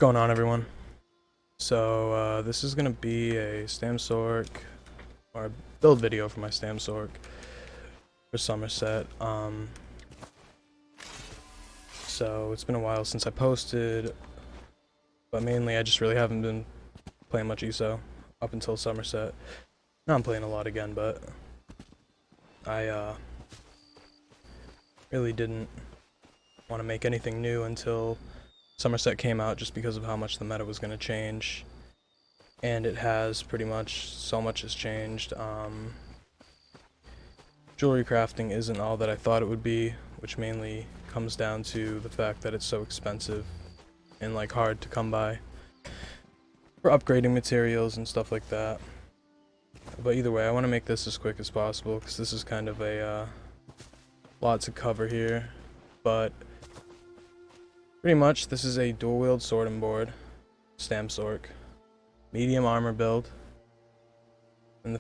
going on, everyone? So this is gonna be a Stamsorc or a build video for my Stamsorc for Somerset. So it's been a while since I posted, but mainly I just really haven't been playing much ESO up until Somerset. Now I'm playing a lot again, but I really didn't want to make anything new until Somerset came out, just because of how much the meta was going to change. And it has pretty much, so much has changed. Jewelry crafting isn't all that I thought it would be, which mainly comes down to the fact that it's so expensive and like hard to come by for upgrading materials and stuff like that. But either way, I want to make this as quick as possible because this is kind of a lot to cover here. But pretty much this is a dual wield sword and board Stamsorc. Medium armor build. In the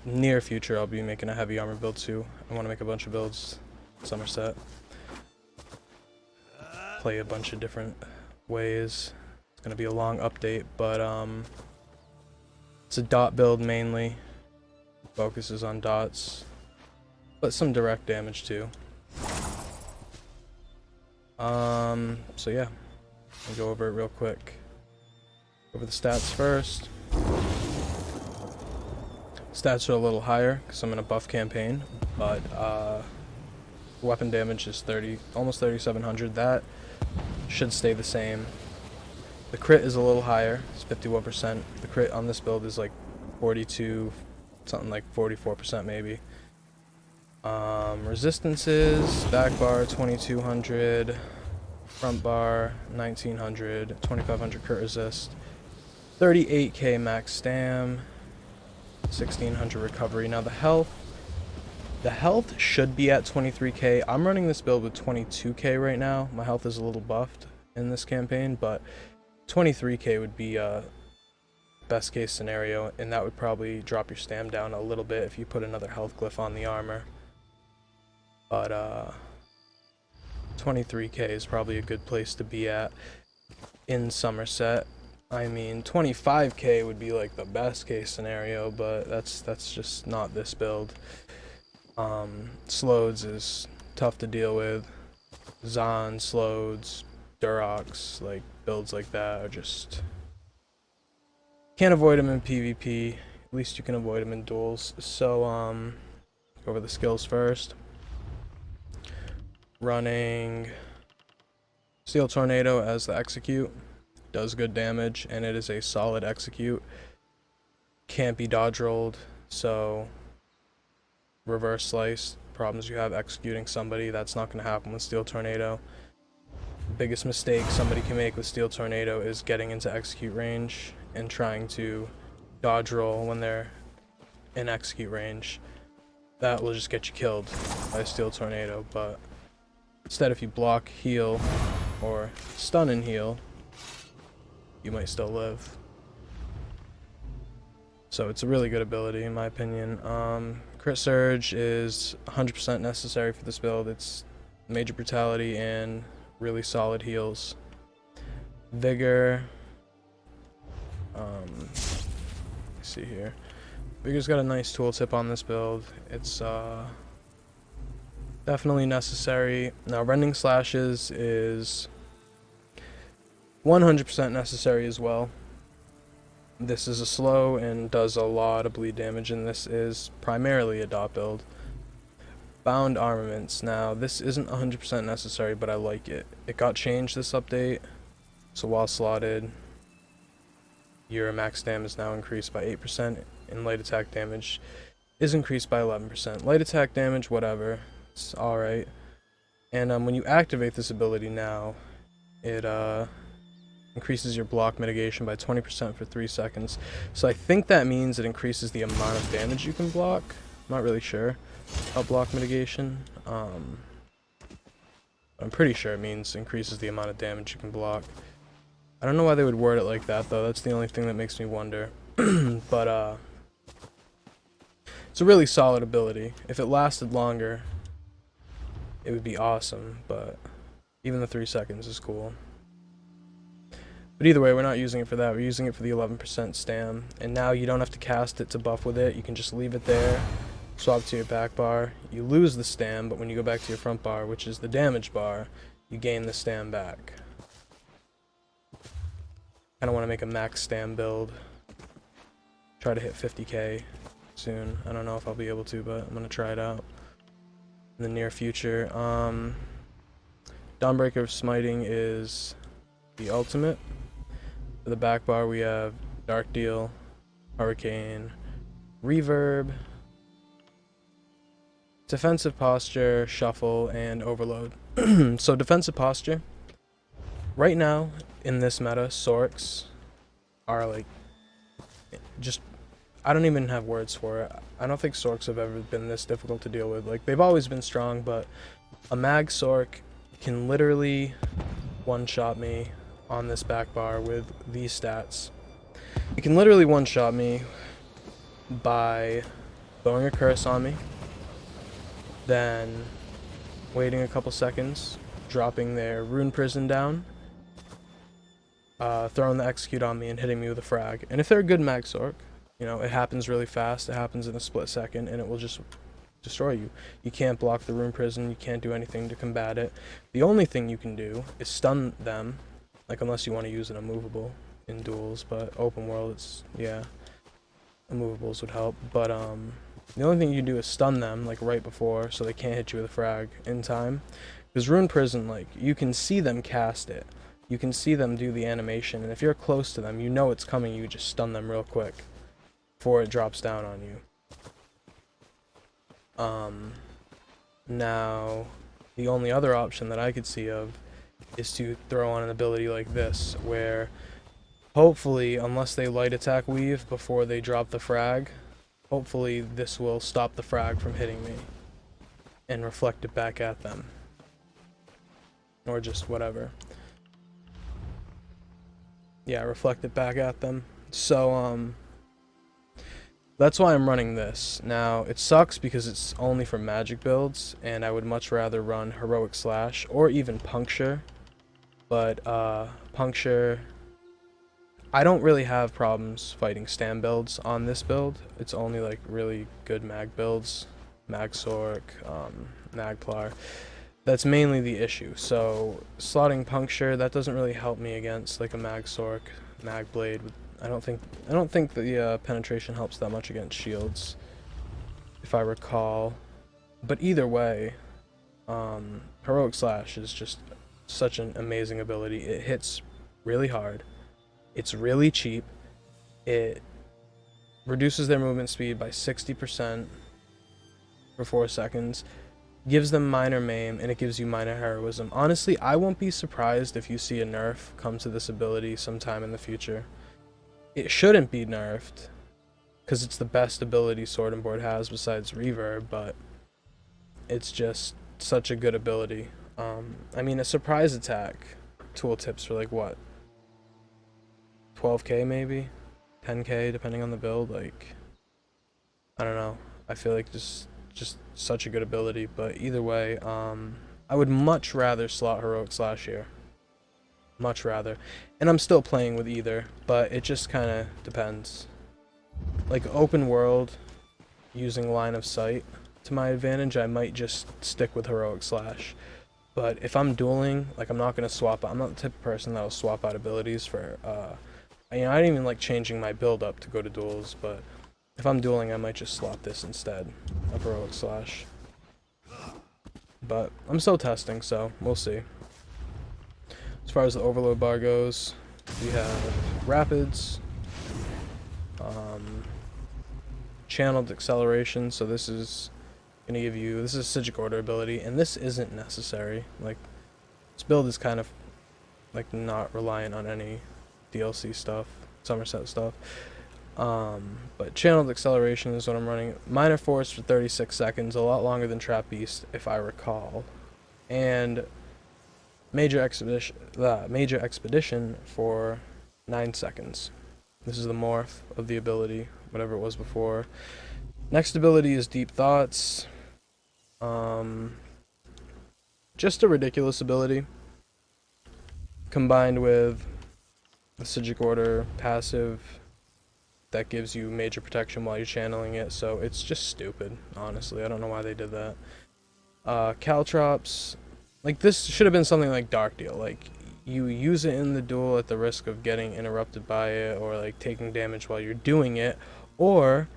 near future, I'll be making a heavy armor build too. I want to make a bunch of builds. Somerset. Play a bunch of different ways. It's gonna be a long update, but it's a dot build mainly. Focuses on dots, but some direct damage too. So yeah, I'll go over it real quick. Over the stats first. Stats are a little higher because I'm in a buff campaign, but weapon damage is almost 3,700. That should stay the same. The crit is a little higher. It's 51%. The crit on this build is like 42, something like 44% maybe. Resistances, back bar 2,200, front bar 1,900, 2,500 crit resist, 38k max stam, 1,600 recovery. Now the health should be at 23k. I'm running this build with 22k right now. My health is a little buffed in this campaign, but 23k would be best case scenario, and that would probably drop your stam down a little bit if you put another health glyph on the armor. But 23k is probably a good place to be at in Somerset. I mean, 25k would be like the best case scenario, but that's just not this build. Slodes is tough to deal with. Zon, Slodes, Durox, like builds like that are just can't avoid them in PvP. At least you can avoid them in duels. So go over the skills first. Running Steel Tornado as the execute. Does good damage, and it is a solid execute. Can't be dodge rolled, so reverse slice, problems you have executing somebody, that's not going to happen with Steel Tornado. The biggest mistake somebody can make with Steel Tornado is getting into execute range and trying to dodge roll when they're in execute range. That will just get you killed by Steel Tornado, but instead, if you block, heal, or stun and heal, you might still live. So it's a really good ability in my opinion. Crit Surge is 100% necessary for this build. It's major brutality and really solid heals. Vigor, let's see here. Vigor's got a nice tooltip on this build. It's definitely necessary. Now Rending Slashes is 100% necessary as well. This is a slow and does a lot of bleed damage, and this is primarily a dot build. Bound Armaments. Now this isn't 100% necessary, but I like it. It got changed this update, so while slotted, your max stam is now increased by 8%, and light attack damage is increased by 11%. Light attack damage, whatever, it's alright. And when you activate this ability now, it increases your block mitigation by 20% for 3 seconds. So I think that means it increases the amount of damage you can block. I'm not really sure about block mitigation. I'm pretty sure it means increases the amount of damage you can block. I don't know why they would word it like that though. That's the only thing that makes me wonder. But it's a really solid ability. If it lasted longer, it would be awesome, but even the 3 seconds is cool. But either way, we're not using it for that. We're using it for the 11% stam. And now you don't have to cast it to buff with it. You can just leave it there, swap to your back bar. You lose the stam, but when you go back to your front bar, which is the damage bar, you gain the stam back. I don't want to make a max stam build. Try to hit 50k soon. I don't know if I'll be able to, but I'm going to try it out in the near future. Dawnbreaker of Smiting is the ultimate. For the back bar, we have Dark Deal, Hurricane, Reverb, Defensive Posture, Shuffle, and Overload. So defensive posture, right now in this meta, Sorks are like, just, I don't even have words for it. I don't think Sorks have ever been this difficult to deal with. Like, they've always been strong, but a Mag Sork can literally one-shot me on this back bar with these stats. It can literally one-shot me by throwing a curse on me, then waiting a couple seconds, dropping their Rune Prison down, throwing the Execute on me, and hitting me with a frag. And if they're a good Mag Sork, you know, it happens really fast, it happens in a split second, and it will just destroy you. You can't block the Rune Prison, you can't do anything to combat it. The only thing you can do is stun them, like, unless you want to use an immovable in duels, but open world, it's, yeah, immovables would help. But the only thing you can do is stun them, like, right before, so they can't hit you with a frag in time. Because Rune Prison, like, you can see them cast it, you can see them do the animation, and if you're close to them, you know it's coming, you just stun them real quick before it drops down on you. Now, the only other option that I could see of is to throw on an ability like this, where hopefully, unless they light attack weave before they drop the frag, hopefully this will stop the frag from hitting me and reflect it back at them. Or just whatever. Yeah, reflect it back at them. So, that's why I'm running this. Now, it sucks because it's only for magic builds, and I would much rather run Heroic Slash or even Puncture. But, Puncture, I don't really have problems fighting stam builds on this build. It's only, like, really good mag builds. Mag Sork, Magplar. That's mainly the issue. So, slotting Puncture, that doesn't really help me against, like, a Mag Sork, Mag Blade. I don't think the penetration helps that much against shields, if I recall. But either way, Heroic Slash is just such an amazing ability. It hits really hard. It's really cheap. It reduces their movement speed by 60% for 4 seconds. Gives them minor maim, and it gives you minor heroism. Honestly, I won't be surprised if you see a nerf come to this ability sometime in the future. It shouldn't be nerfed, because it's the best ability Sword and Board has besides Reverb, but it's just such a good ability. I mean, a surprise attack tooltips for, like, what? 12k maybe? 10k, depending on the build. Like, I don't know. I feel like just such a good ability, but either way, I would much rather slot Heroic Slash here. Much rather. And I'm still playing with either, but it just kind of depends. Like, open world, using line of sight to my advantage, I might just stick with Heroic Slash. But if I'm dueling, like, I'm not going to swap. I'm not the type of person that will swap out abilities for, you know, I don't even like changing my build up to go to duels, but if I'm dueling, I might just slot this instead of Heroic Slash. But I'm still testing, so we'll see. As far as the overload bar goes, we have Rapids, Channeled Acceleration, so this is going to give you, this is a Psijic Order ability, and this isn't necessary. Like, this build is kind of, like, not reliant on any DLC stuff, Somerset stuff. But Channeled Acceleration is what I'm running. Minor Force for 36 seconds, a lot longer than Trap Beast, if I recall. And Major Expedition for 9 seconds. This is the morph of the ability, whatever it was before. Next ability is Deep Thoughts. Just a ridiculous ability, combined with the Psijic Order passive that gives you major protection while you're channeling it, so it's just stupid, honestly. I don't know why they did that. Caltrops, like this should have been something like Dark Deal. Like you use it in the duel at the risk of getting interrupted by it or like taking damage while you're doing it, or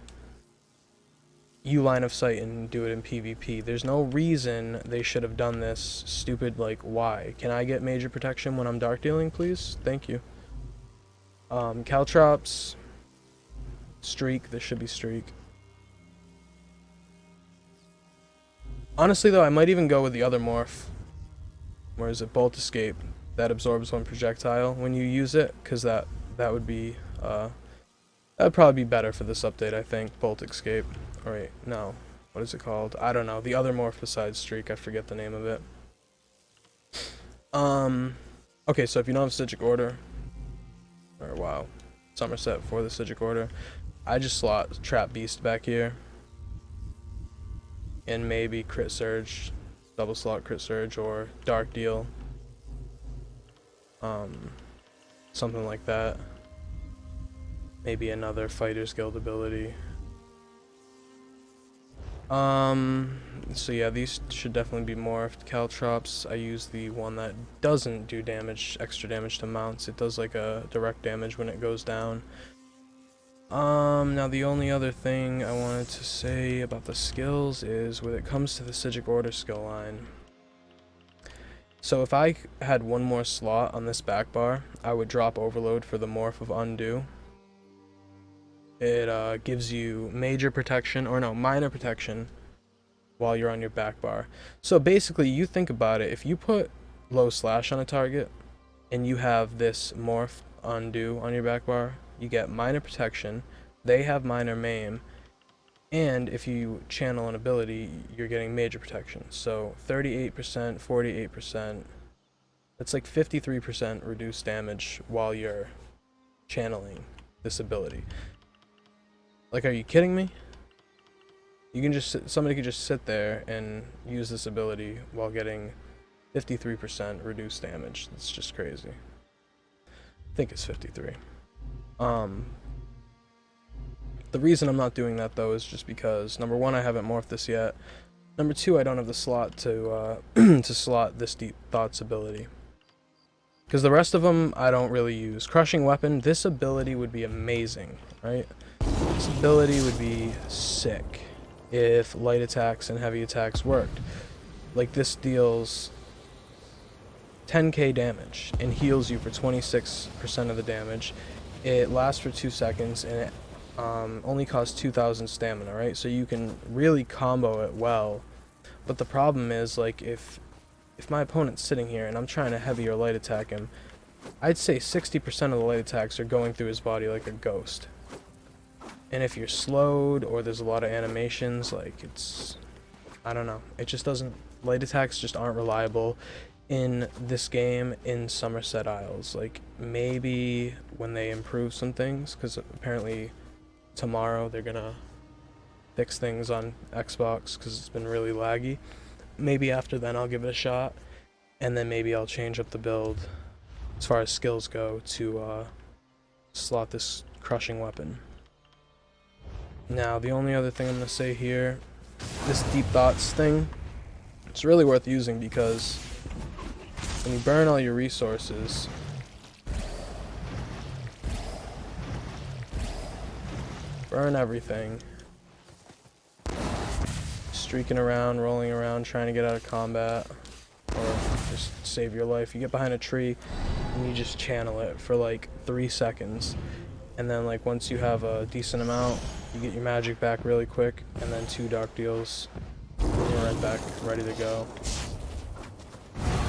you line of sight and do it in PvP. There's no reason they should have done this stupid, like, why? Can I get major protection when I'm dark dealing, please? Thank you. Caltrops, streak, this should be streak. Honestly though, I might even go with the other morph. Where is it? Bolt Escape. That absorbs one projectile when you use it, because that would be, that would probably be better for this update, I think. Bolt Escape. Or wait, no. What is it called? I don't know. The other morph besides streak, I forget the name of it. Okay, so if you don't have Psijic Order, or wow, Somerset for the Psijic Order, I just slot Trap Beast back here. And maybe Crit Surge, double slot Crit Surge, or Dark Deal. Something like that. Maybe another Fighter's Guild ability. So yeah, these should definitely be morphed. Caltrops, I use the one that doesn't do damage, extra damage to mounts. It does like a direct damage when it goes down. Now the only other thing I wanted to say about the skills is when it comes to the Psijic Order skill line. So if I had one more slot on this back bar, I would drop Overload for the morph of Undo. It gives you major protection, or no, minor protection while you're on your back bar. So basically, you think about it, if you put low slash on a target and you have this morph Undo on your back bar, you get minor protection, they have minor maim, and if you channel an ability, you're getting major protection. So 38%, 48%, that's like 53% reduced damage while you're channeling this ability. Like, are you kidding me? You can just, somebody could just sit there and use this ability while getting 53% reduced damage. That's just crazy. I think it's 53. The reason I'm not doing that though is just because, number one, I haven't morphed this yet. Number two, I don't have the slot to to slot this Deep Thoughts ability. Because the rest of them I don't really use. Crushing Weapon, this ability would be amazing, right? This ability would be sick if light attacks and heavy attacks worked. Like, this deals 10k damage and heals you for 26% of the damage. It lasts for 2 seconds and it only costs 2,000 stamina, right? So you can really combo it well. But the problem is, like, if my opponent's sitting here and I'm trying to heavy or light attack him, I'd say 60% of the light attacks are going through his body like a ghost. And if you're slowed or there's a lot of animations, like, it's, I don't know, it just doesn't, light attacks just aren't reliable in this game in Somerset Isles. Like, maybe when they improve some things, because apparently tomorrow they're gonna fix things on Xbox because it's been really laggy. Maybe after then I'll give it a shot, and then maybe I'll change up the build as far as skills go to slot this Crushing Weapon. Now, the only other thing I'm going to say here, this Deep Thoughts thing, it's really worth using because when you burn all your resources, burn everything, streaking around, rolling around, trying to get out of combat, or just save your life. You get behind a tree and you just channel it for like 3 seconds. And then, like, once you have a decent amount, you get your magic back really quick, and then 2 dark deals, and you're right back, ready to go.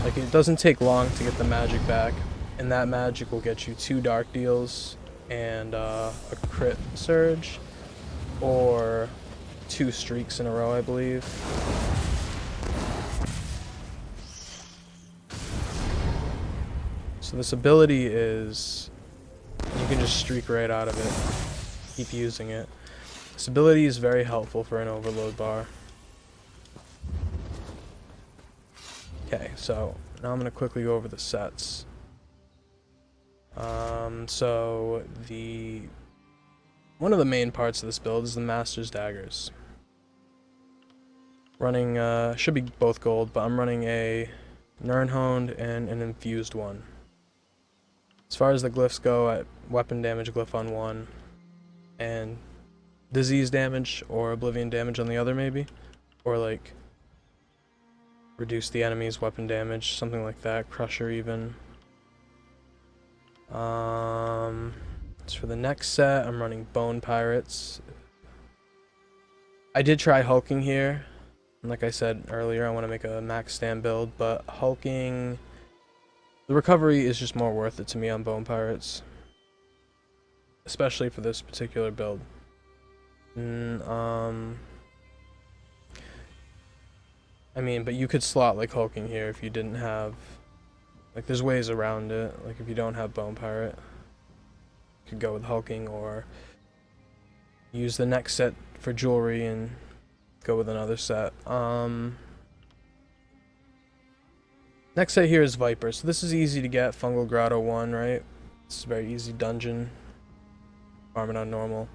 Like, it doesn't take long to get the magic back, and that magic will get you 2 dark deals and a crit surge, or 2 streaks in a row, I believe. So this ability is, you can just streak right out of it, keep using it. This ability is very helpful for an overload bar. Okay, so now I'm going to quickly go over the sets. So one of the main parts of this build is the Master's Daggers. Running, should be both gold, but I'm running a Nirnhoned and an infused one. As far as the glyphs go, at weapon damage glyph on one, and disease damage or oblivion damage on the other, maybe, or like reduce the enemy's weapon damage, something like that. Crusher even. As for the next set, I'm running Bone Pirates. I did try hulking here, and like I said earlier, I want to make a max stand build, but hulking, the recovery is just more worth it to me on Bone Pirates, especially for this particular build. I mean, but you could slot like hulking here if you didn't have, like, there's ways around it. Like if you don't have Bone Pirate, you could go with hulking, or use the next set for jewelry and go with another set. Next set here is Viper. So this is easy to get, Fungal Grotto 1, right? It's a very easy dungeon. Farm it on normal.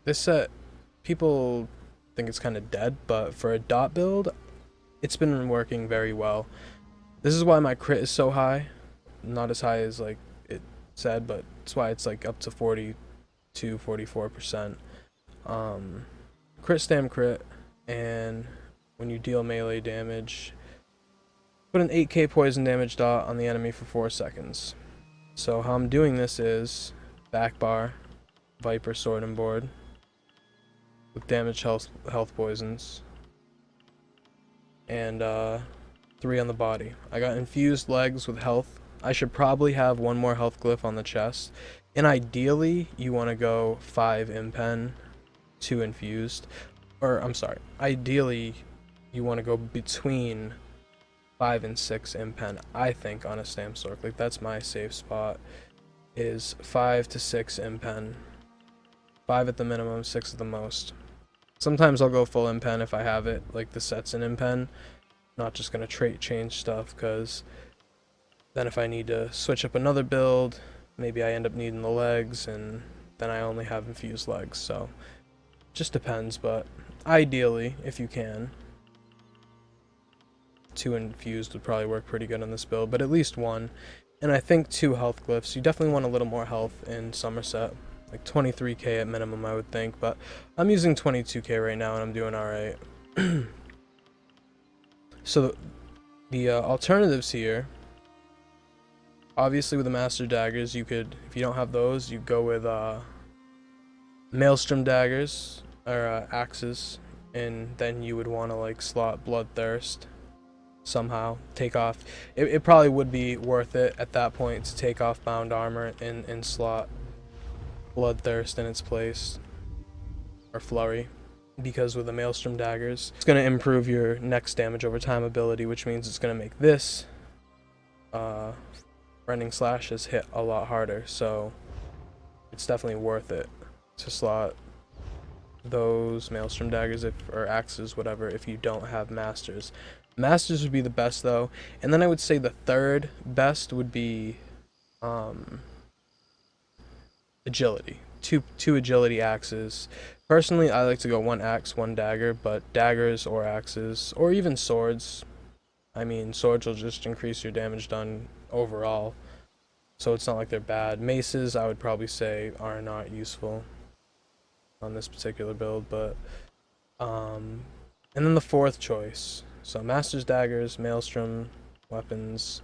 This set, people think it's kind of dead, but for a dot build, it's been working very well. This is why my crit is so high. Not as high as like it said, but it's why it's like up to 42-44%. Crit stam crit, and when you deal melee damage, put an 8k poison damage dot on the enemy for 4 seconds. So how I'm doing this is back bar, Viper sword and board with damage health poisons, and 3 on the body. I got infused legs with health. I should probably have 1 more health glyph on the chest, and ideally you want to go 5 impen, 2 infused, or I'm sorry, ideally you want to go between 5 and 6 impen. I think on a Stam Stork, like that's my safe spot, is 5 to 6 impen. 5 at the minimum, 6 at the most. Sometimes I'll go full impen if I have it, like the sets in impen. Not just gonna trait change stuff, because then if I need to switch up another build, maybe I end up needing the legs, and then I only have infused legs. So just depends, but ideally, if you can, 2 infused would probably work pretty good on this build, but at least 1. And I think 2 health glyphs. You definitely want a little more health in Somerset, like 23k at minimum, I would think, but I'm using 22k right now and I'm doing alright. So the alternatives here, obviously with the Master Daggers, you could, if you don't have those, you go with Maelstrom Daggers, or Axes, and then you would want to like slot Bloodthirst somehow, take off. It probably would be worth it at that point to take off Bound Armor and slot Bloodthirst in its place, or Flurry, because with the Maelstrom Daggers, it's going to improve your next damage over time ability, which means it's going to make this Rending Slashes hit a lot harder, so it's definitely worth it to slot those Maelstrom Daggers, or Axes, whatever, if you don't have Masters. Masters would be the best though, and then I would say the third best would be Agility. Two Agility Axes. Personally, I like to go 1 axe, 1 dagger, but daggers or axes, or even swords. I mean, swords will just increase your damage done overall, so it's not like they're bad. Maces, I would probably say, are not useful on this particular build, but and then the fourth choice. So Master's Daggers, Maelstrom weapons,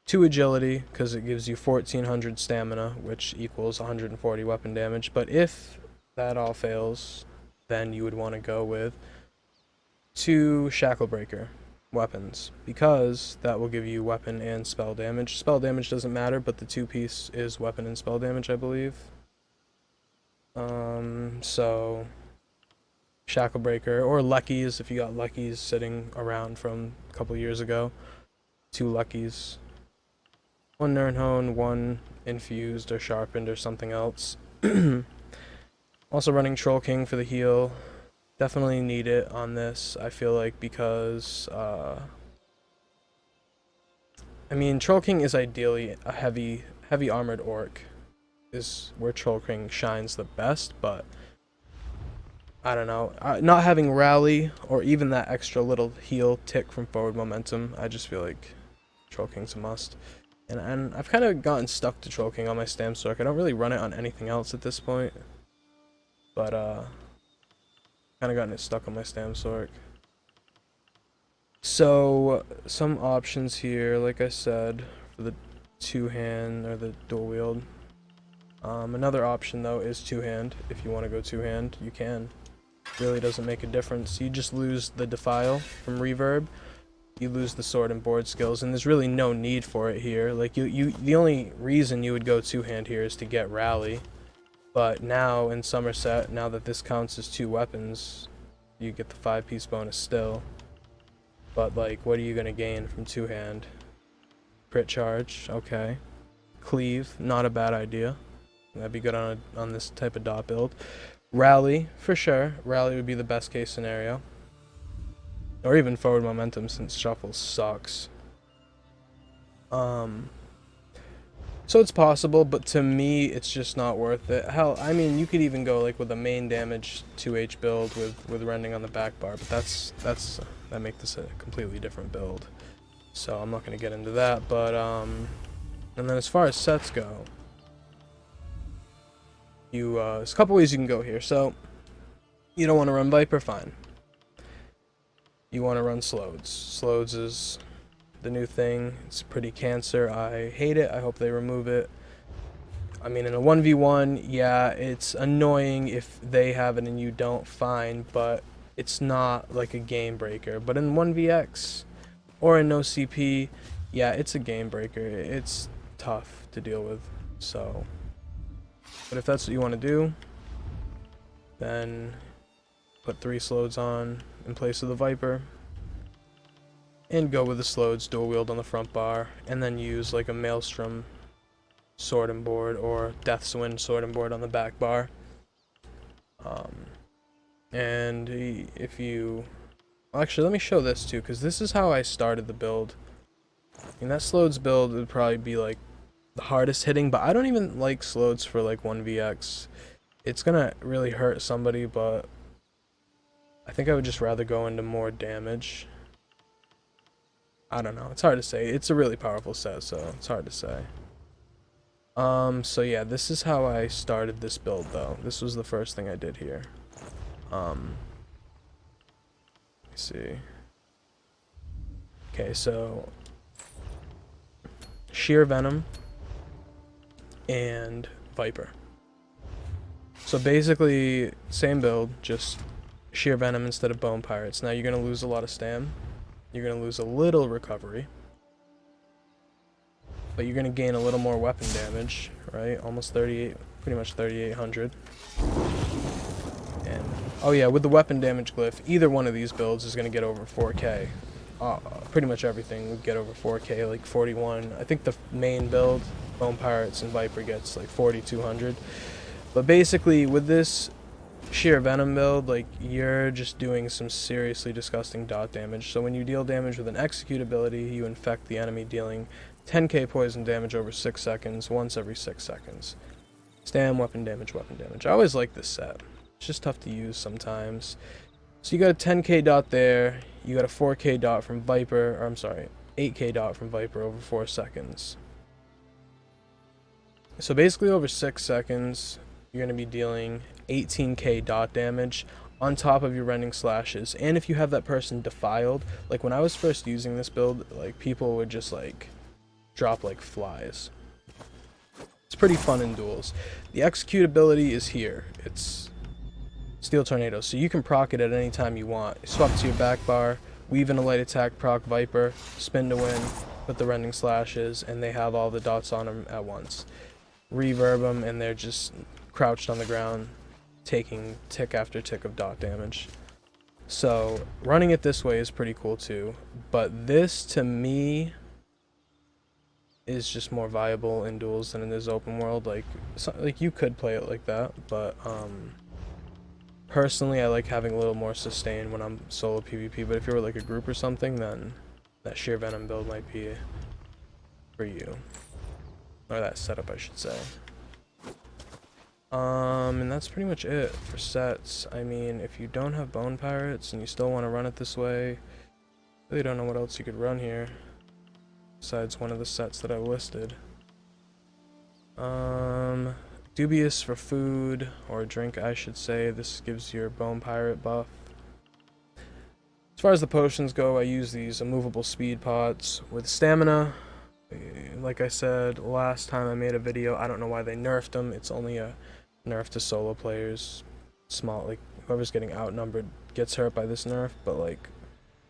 2 agility, because it gives you 1400 stamina, which equals 140 weapon damage. But if that all fails, then you would want to go with 2 Shacklebreaker weapons, because that will give you weapon and spell damage. Spell damage doesn't matter, but the 2-piece is weapon and spell damage, I believe. So Shacklebreaker, or Luckies, if you got Luckies sitting around from a couple years ago. 2 Luckies. 1 Nirnhoned, 1 infused or sharpened or something else. Also running Troll King for the heal. Definitely need it on this, I feel like, because I mean, Troll King is ideally a heavy armored orc, is where Troll King shines the best, but I don't know. Not having rally or even that extra little heal tick from forward momentum, I just feel like Troll King's a must. And I've kind of gotten stuck to Troll King on my Stam Stork. I don't really run it on anything else at this point, but kind of gotten it stuck on my Stam Stork. So some options here, like I said, for the two-hand or the dual wield. Another option though is two-hand. If you want to go two-hand, you can. Really doesn't make a difference. You just lose the defile from reverb. You lose the sword and board skills, and there's really no need for it here. Like the only reason you would go two-hand here is to get rally. But now in Somerset, now that this counts as two weapons, you get the 5-piece bonus still. But like, what are you gonna gain from two-hand? Crit charge, okay. Cleave, not a bad idea. That'd be good on this type of dot build. Rally, for sure. Rally would be the best case scenario. Or even forward momentum, since shuffle sucks. So it's possible, but to me, it's just not worth it. Hell, I mean, you could even go like with a main damage 2H build with rending on the back bar, but that makes this a completely different build. So I'm not gonna get into that. But and then as far as sets go, there's a couple ways you can go here. So you don't want to run Viper, fine. You want to run Slodes. Slodes is the new thing. It's pretty cancer. I hate it. I hope they remove it. I mean, in a 1v1, yeah, it's annoying if they have it and you don't, fine, but it's not like a game breaker. But in 1vx or in no CP, yeah, it's a game breaker. It's tough to deal with. So, but if that's what you want to do, then put 3 Slodes on in place of the Viper. And go with the Slodes dual wield on the front bar, and then use like a Maelstrom sword and board or Death's Wind sword and board on the back bar. And if you... Actually, let me show this too, because this is how I started the build. I mean, that Slodes build would probably be like the hardest hitting, but I don't even like Slodes for like 1vx. It's gonna really hurt somebody, but I think I would just rather go into more damage. I don't know. It's hard to say. It's a really powerful set, so it's hard to say. So yeah, this is how I started this build, though. This was the first thing I did here. Let me see. Okay, so Sheer Venom and Viper. So basically, same build, just Sheer Venom instead of Bone Pirates. Now you're gonna lose a lot of stam. You're going to lose a little recovery, but you're going to gain a little more weapon damage, right? Almost 38, pretty much 3,800. And, oh yeah, with the weapon damage glyph, either one of these builds is going to get over 4k. Pretty much everything would get over 4k, like 41. I think the main build, Bone Pirates and Viper, gets like 4,200. But basically, with this Sheer Venom build, like, you're just doing some seriously disgusting dot damage. So when you deal damage with an execute ability, you infect the enemy, dealing 10k poison damage over 6 seconds, once every 6 seconds. Stam, weapon damage, weapon damage. I always like this set. It's just tough to use sometimes. So you got a 10k dot there, you got a 4k dot from Viper, or I'm sorry, 8k dot from Viper over 4 seconds. So basically over 6 seconds, you're going to be dealing 18k dot damage on top of your rending slashes. And if you have that person defiled, like when I was first using this build, like people would just like drop like flies. It's pretty fun in duels. The execute ability is here. It's Steel Tornado, so you can proc it at any time you want. Swap to your back bar, weave in a light attack, proc Viper, spin to win, put the rending slashes, and they have all the dots on them at once. Reverb them, and they're just crouched on the ground, taking tick after tick of dot damage. So running it this way is pretty cool too, but this to me is just more viable in duels than in this open world. Like you could play it like that, but personally I like having a little more sustain when I'm solo PvP. But if you're like a group or something, then that Sheer Venom build might be for you. Or that setup, I should say. And that's pretty much it for sets. I mean, if you don't have Bone Pirates and you still want to run it this way, I really don't know what else you could run here besides one of the sets that I listed. Dubious for food or drink, I should say. This gives your Bone Pirate buff. As far as the potions go, I use these immovable speed pots with stamina. Like I said last time I made a video, I don't know why they nerfed them. It's only a nerf to solo players. Small, like, whoever's getting outnumbered gets hurt by this nerf, but like,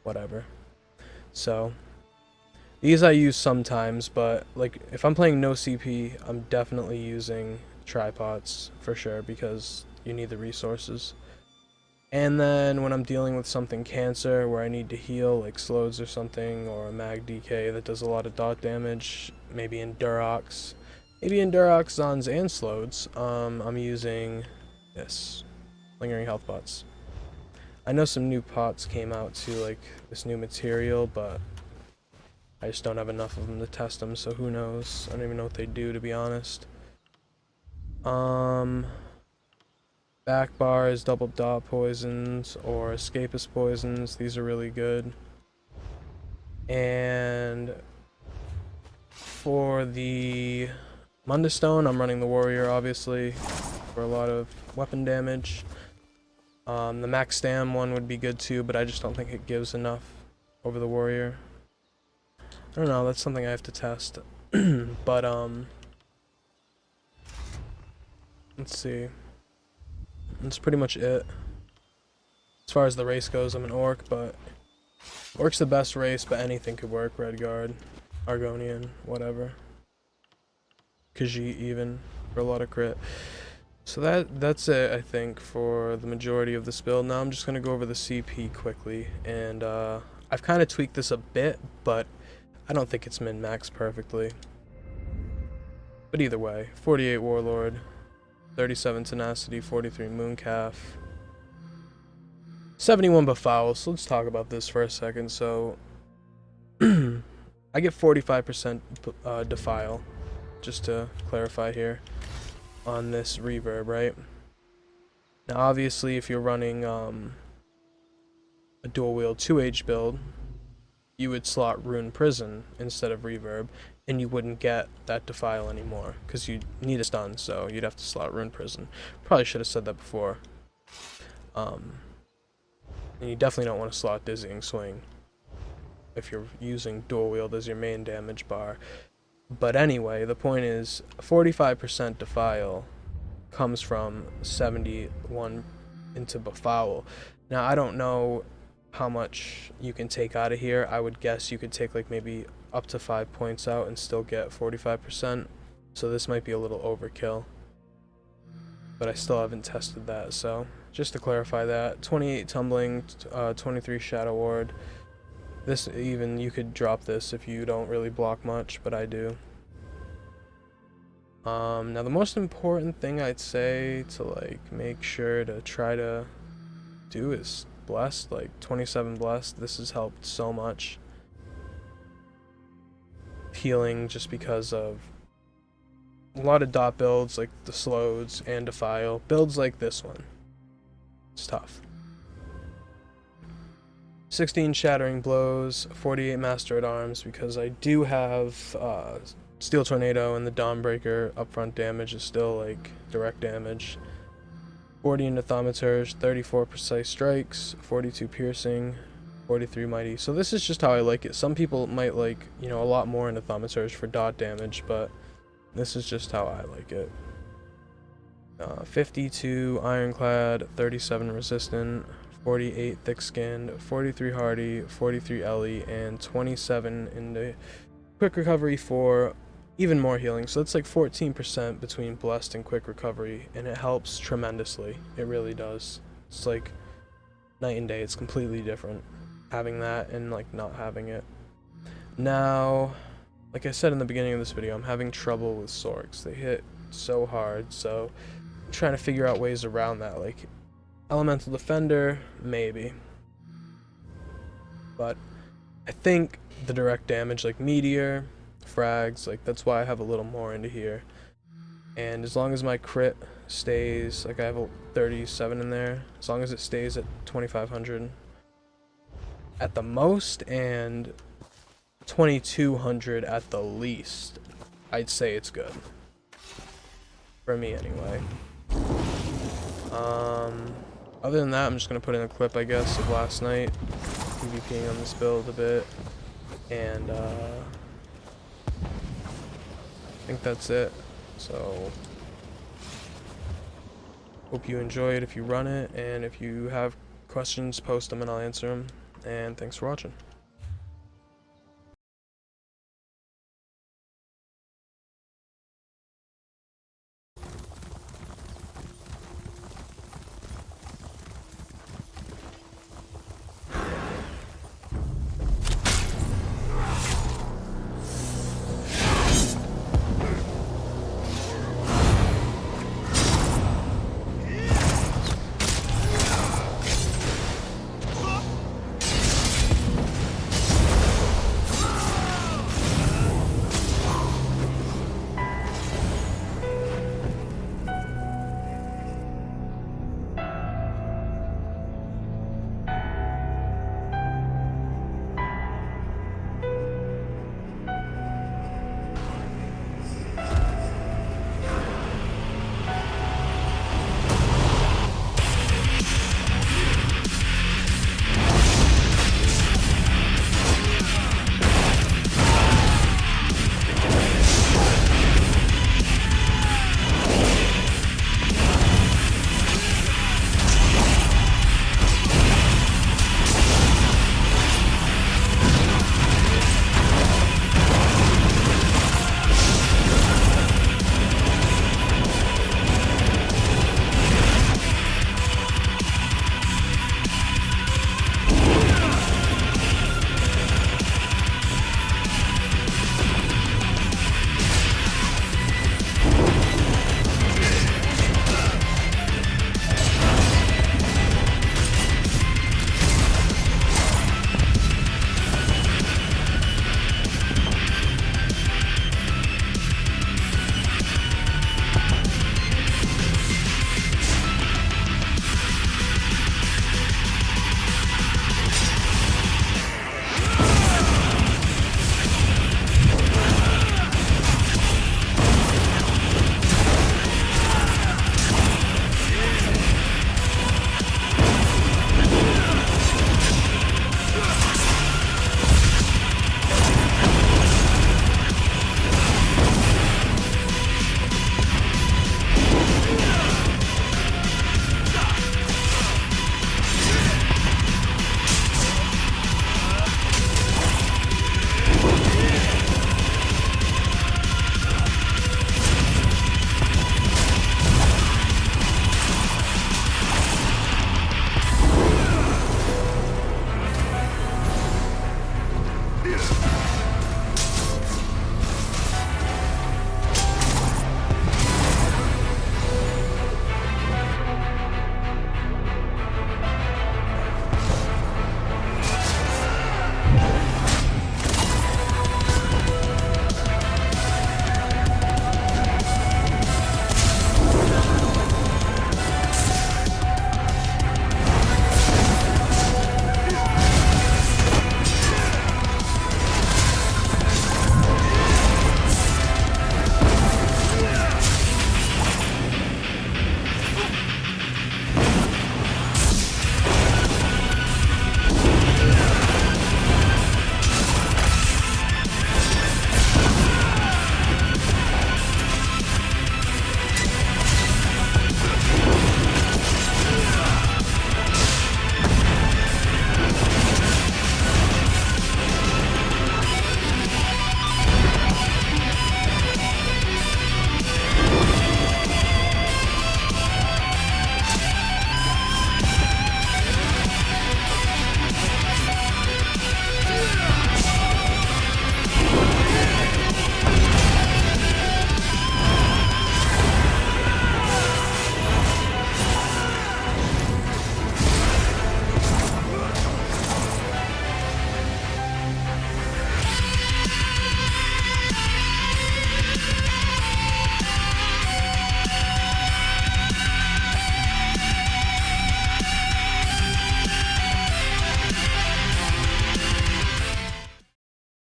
whatever. So, these I use sometimes, but like, if I'm playing no CP, I'm definitely using tripods for sure, because you need the resources. And then when I'm dealing with something cancer where I need to heal, like Slodes or something, or a Mag DK that does a lot of dot damage, maybe in Durox, Zons, and Slodes, I'm using this, Lingering Health Pots. I know some new pots came out to like this new material, but I just don't have enough of them to test them, so who knows. I don't even know what they do, to be honest. Back bars, double dot poisons, or escapist poisons. These are really good. And for the Munda Stone, I'm running the Warrior, obviously, for a lot of weapon damage. The Max Stam one would be good too, but I just don't think it gives enough over the Warrior. I don't know, that's something I have to test. But, let's see. That's pretty much it. As far as the race goes, I'm an Orc, but Orc's the best race, but anything could work. Redguard, Argonian, whatever. Khajiit even, for a lot of crit. So that's it, I think, for the majority of this build. Now I'm just going to go over the CP quickly, and I've kind of tweaked this a bit, but I don't think it's min-max perfectly. But either way, 48 Warlord, 37 Tenacity, 43 Mooncalf, 71 Befoul. So let's talk about this for a second. So I get 45% Defile, just to clarify here, on this reverb, right? Now obviously if you're running a dual wield 2H build, you would slot Rune Prison instead of reverb, and you wouldn't get that Defile anymore, because you need a stun, so you'd have to slot Rune Prison. Probably should have said that before. And you definitely don't want to slot Dizzying Swing if you're using dual wield as your main damage bar. But anyway, the point is 45% Defile comes from 71 into Befoul. Now I don't know how much you can take out of here. I would guess you could take like maybe up to 5 points out and still get 45%. So this might be a little overkill, but I still haven't tested that. So just to clarify that, 28 Tumbling, 23 Shadow Ward. This even, you could drop this if you don't really block much, but I do. Now the most important thing I'd say to like make sure to try to do is Blessed, like 27 Blessed. This has helped so much. Healing, just because of a lot of dot builds like the Slodes and Defile. Builds like this one, it's tough. 16 Shattering Blows, 48 Master at Arms, because I do have Steel Tornado, and the Dawnbreaker upfront damage is still like direct damage. 40 into Thaumaturge, 34 Precise Strikes, 42 Piercing, 43 Mighty. So this is just how I like it. Some people might like, you know, a lot more into Thaumaturge for dot damage, but this is just how I like it. 52 Ironclad, 37 Resistant, 48 Thick-Skinned, 43 Hardy, 43 Ellie, and 27 into Quick Recovery for even more healing. So it's like 14% between Blessed and Quick Recovery, and it helps tremendously. It really does. It's like night and day. It's completely different having that and like not having it. Now, like I said in the beginning of this video, I'm having trouble with Sorks. They hit so hard, so I'm trying to figure out ways around that. Like Elemental Defender, maybe, but I think the direct damage, like Meteor, frags, like that's why I have a little more into here. And as long as my crit stays, like I have a 37 in there, as long as it stays at 2500 at the most and 2200 at the least, I'd say it's good. For me anyway. Other than that, I'm just gonna put in a clip, I guess, of last night, PvPing on this build a bit, and I think that's it. So, hope you enjoy it if you run it, and if you have questions, post them and I'll answer them, and thanks for watching.